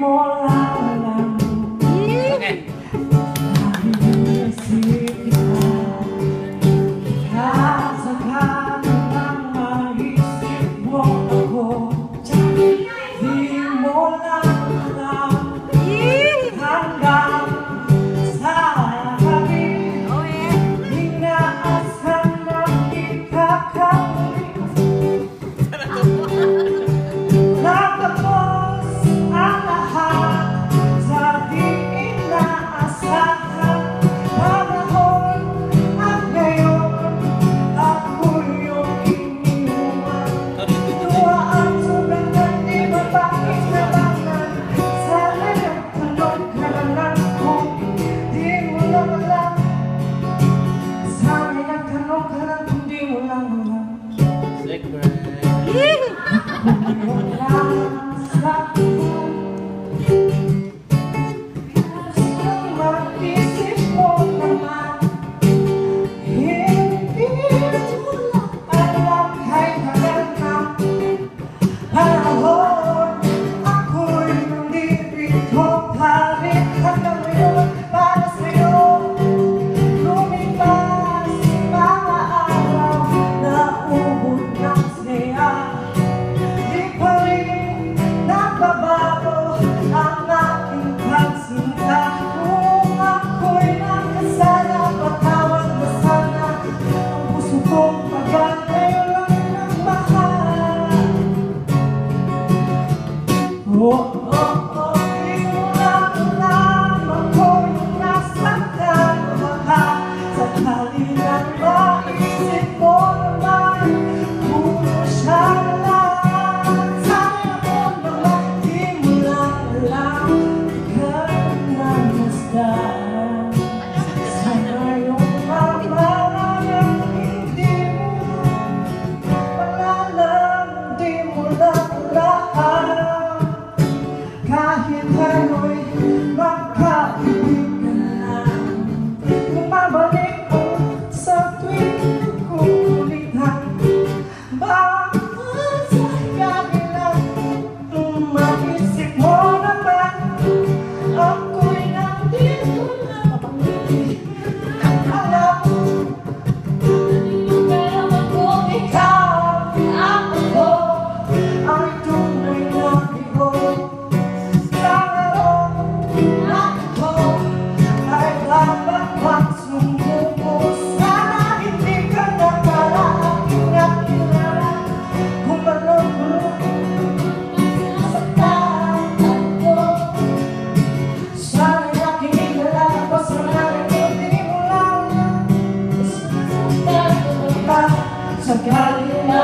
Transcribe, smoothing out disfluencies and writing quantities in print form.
mo lang Okay. Naisip kita kasaghan ng maisip mo ako. Di mo lang hanggang sa hangin inaasahan na ikakaulit. Natapos ang lahat sa di inaasahan. Panahon at ngayon ako yung iniwan. Tuwa ang sugat at di mapakinabangan. Sana nagtanong ka na lang kung di mo lang alam. Sana nagtanong ka lang kung di mo lang alam. Secret. Kahit ano'y magkaibigan lang, bumabalik ko sa tuwing kukulitan. Bakit sa kabilang maisip mo naman ako'y nandito lang alam. Pero kung ikaw at ako ay tunay na ibo, sa galing na